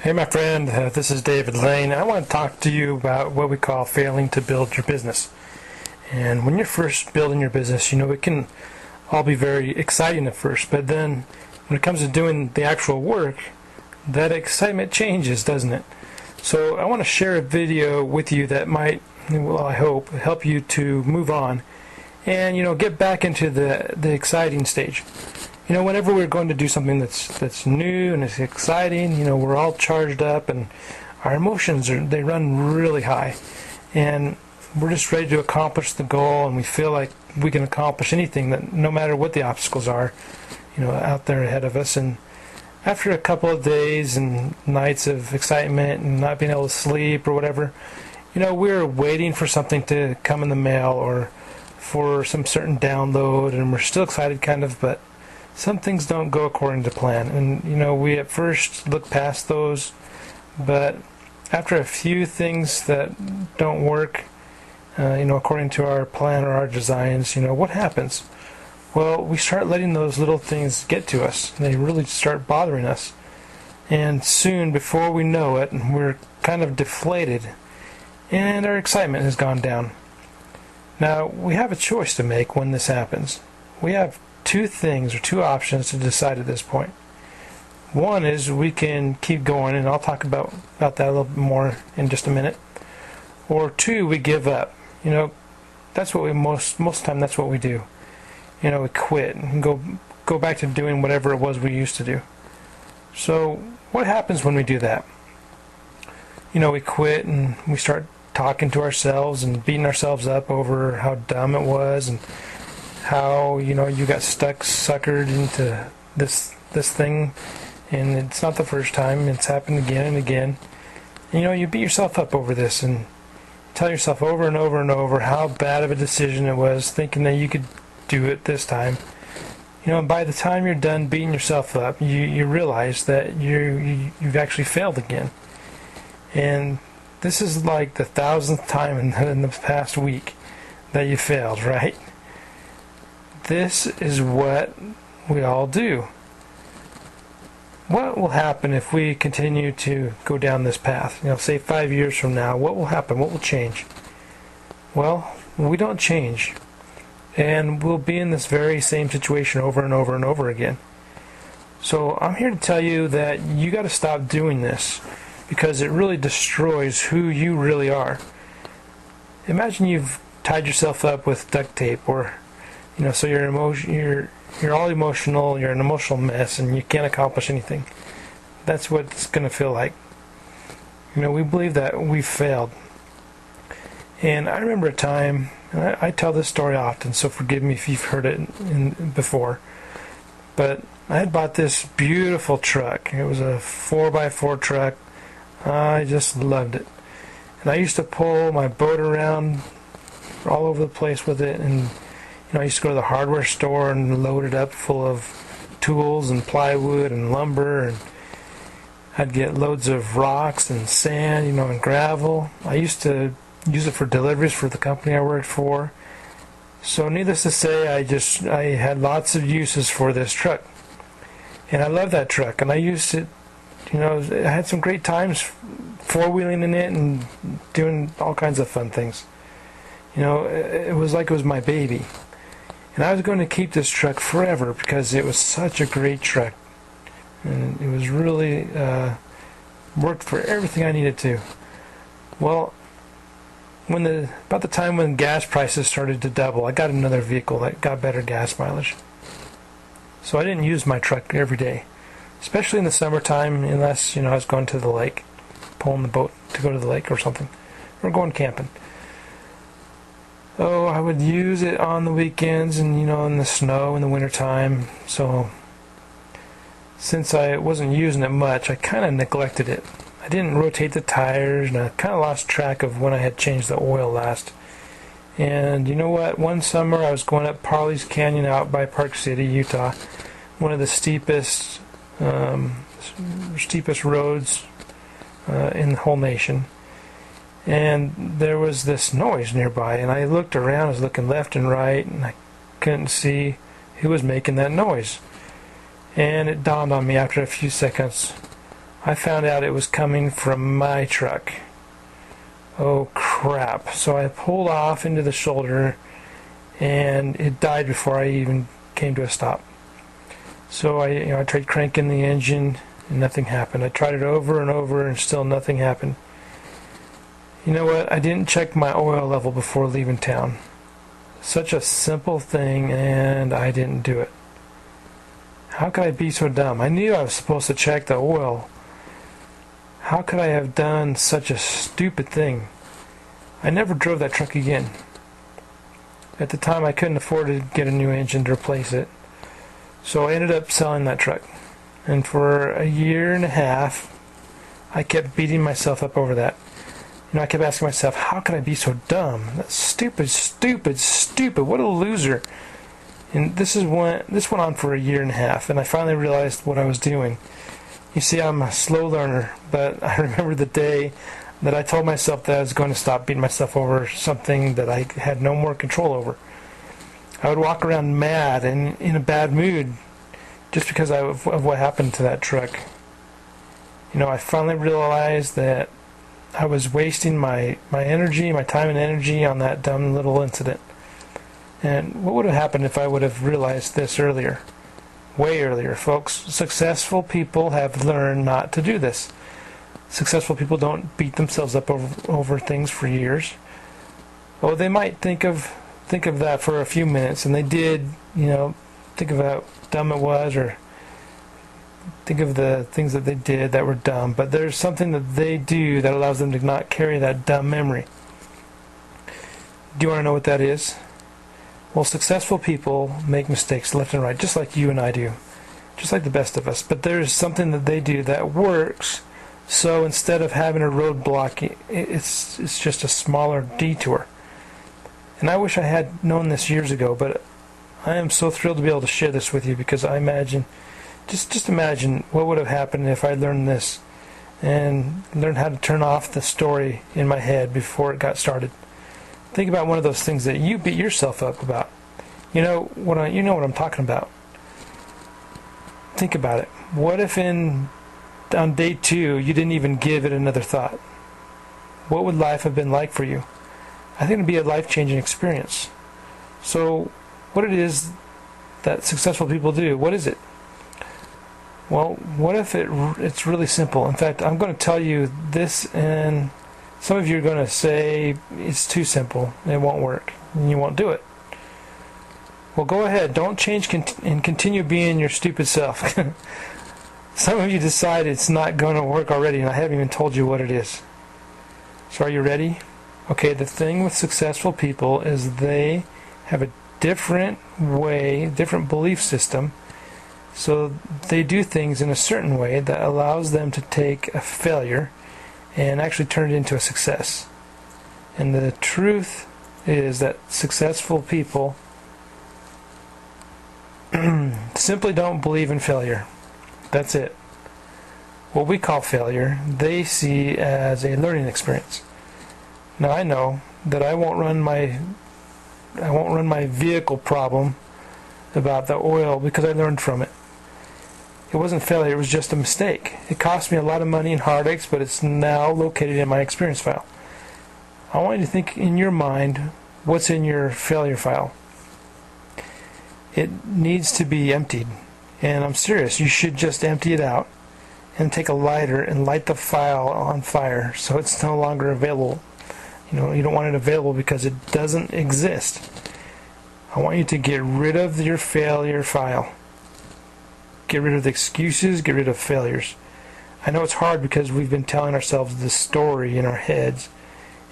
Hey my friend, this is David Lane. I want to talk to you about what we call failing to build your business. And when you're first building your business, it can all be very exciting at first, but then when it comes to doing the actual work, that excitement changes, doesn't it? So I want to share a video with you that might, I hope, help you to move on and get back into the exciting stage. Whenever we're going to do something that's new and it's exciting, we're all charged up and our emotions they run really high, and we're just ready to accomplish the goal, and we feel like we can accomplish anything, that no matter what the obstacles are, out there ahead of us. And after a couple of days and nights of excitement and not being able to sleep or whatever, we're waiting for something to come in the mail or for some certain download, and we're still excited kind of, but some things don't go according to plan. And we at first look past those, but after a few things that don't work according to our plan or our designs, what happens? Well, we start letting those little things get to us. They really start bothering us, and soon, before we know it, we're kind of deflated and our excitement has gone down. Now, we have a choice to make when this happens. We have two options to decide at this point. One is we can keep going, and I'll talk about that a little bit more in just a minute. Or two, we give up. That's what we most of the time that's what we do. We quit and go back to doing whatever it was we used to do. So what happens when we do that? We quit and we start talking to ourselves and beating ourselves up over how dumb it was, and how you got suckered into this thing, and it's not the first time, it's happened again and again. And you beat yourself up over this and tell yourself over and over and over how bad of a decision it was, thinking that you could do it this time. And by the time you're done beating yourself up, you realize that you've actually failed again. And this is like the 1000th time in the past week that you failed, right? This is what we all do. What will happen if we continue to go down this path? Say 5 years from now, what will happen? What will change? Well, we don't change. And we'll be in this very same situation over and over and over again. So I'm here to tell you that you got to stop doing this, because it really destroys who you really are. Imagine you've tied yourself up with duct tape, or so you're all emotional, you're an emotional mess, and you can't accomplish anything. That's what it's going to feel like. We believe that we failed. And I remember a time, and I tell this story often, so forgive me if you've heard it before, but I had bought this beautiful truck. It was a 4x4 truck. I just loved it. And I used to pull my boat around all over the place with it, and I used to go to the hardware store and load it up full of tools and plywood and lumber, and I'd get loads of rocks and sand, and gravel. I used to use it for deliveries for the company I worked for. So needless to say, I had lots of uses for this truck. And I love that truck, and I used it, I had some great times four-wheeling in it and doing all kinds of fun things. It was like it was my baby. And I was going to keep this truck forever because it was such a great truck. And it was really worked for everything I needed to. Well, about the time when gas prices started to double, I got another vehicle that got better gas mileage. So I didn't use my truck every day, especially in the summertime, unless I was going to the lake, pulling the boat to go to the lake or something, or going camping. Oh, I would use it on the weekends and, in the snow in the wintertime. So since I wasn't using it much, I kind of neglected it. I didn't rotate the tires, and I kind of lost track of when I had changed the oil last. And you know what? One summer I was going up Parley's Canyon out by Park City, Utah, one of the steepest roads in the whole nation. And there was this noise nearby, and I looked around, I was looking left and right, and I couldn't see who was making that noise. And it dawned on me after a few seconds, I found out it was coming from my truck. Oh crap. So I pulled off into the shoulder and it died before I even came to a stop. So I tried cranking the engine and nothing happened. I tried it over and over and still nothing happened. You know what? I didn't check my oil level before leaving town. Such a simple thing, and I didn't do it. How could I be so dumb? I knew I was supposed to check the oil. How could I have done such a stupid thing? I never drove that truck again. At the time, I couldn't afford to get a new engine to replace it. So I ended up selling that truck. And for a year and a half, I kept beating myself up over that. I kept asking myself, how could I be so dumb? That's stupid, stupid, stupid. What a loser. And this went on for a year and a half, and I finally realized what I was doing. You see, I'm a slow learner, but I remember the day that I told myself that I was going to stop beating myself over something that I had no more control over. I would walk around mad and in a bad mood just because of what happened to that truck. I finally realized that I was wasting my energy, my time and energy on that dumb little incident. And what would have happened if I would have realized this earlier? Way earlier, folks. Successful people have learned not to do this. Successful people don't beat themselves up over things for years. Oh, they might think of that for a few minutes, and they did, think of how dumb it was, or think of the things that they did that were dumb, but there's something that they do that allows them to not carry that dumb memory. Do you want to know what that is? Well, successful people make mistakes left and right, just like you and I do, just like the best of us, but there's something that they do that works, so instead of having a roadblock, it's just a smaller detour. And I wish I had known this years ago, but I am so thrilled to be able to share this with you, because I imagine, just imagine what would have happened if I learned this and learned how to turn off the story in my head before it got started. Think about one of those things that you beat yourself up about. You know what I'm talking about. Think about it. What if on day 2 you didn't even give it another thought? What would life have been like for you? I think it would be a life-changing experience. So, what it is that successful people do, what is it? Well, what if it's really simple? In fact, I'm going to tell you this, and some of you are going to say it's too simple, it won't work, and you won't do it. Well, go ahead, don't change and continue being your stupid self. Some of you decide it's not going to work already, and I haven't even told you what it is. So are you ready? Okay, the thing with successful people is they have a different way, different belief system. So they do things in a certain way that allows them to take a failure and actually turn it into a success. And the truth is that successful people simply don't believe in failure. That's it. What we call failure, they see as a learning experience. Now I know that I won't run my vehicle problem about the oil because I learned from it. It wasn't failure, it was just a mistake. It cost me a lot of money and heartaches, but it's now located in my experience file. I want you to think in your mind what's in your failure file. It needs to be emptied. And I'm serious, you should just empty it out and take a lighter and light the file on fire so it's no longer available. You don't want it available because it doesn't exist. I want you to get rid of your failure file. Get rid of the excuses, get rid of failures. I know it's hard because we've been telling ourselves this story in our heads,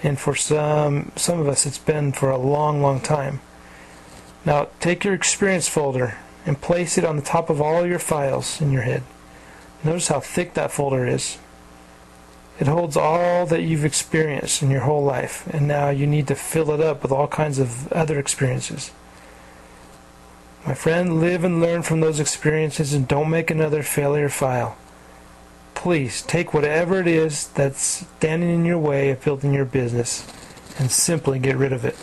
and for some of us it's been for a long, long time. Now take your experience folder and place it on the top of all your files in your head. Notice how thick that folder is. It holds all that you've experienced in your whole life, and now you need to fill it up with all kinds of other experiences. My friend, live and learn from those experiences and don't make another failure file. Please, take whatever it is that's standing in your way of building your business and simply get rid of it.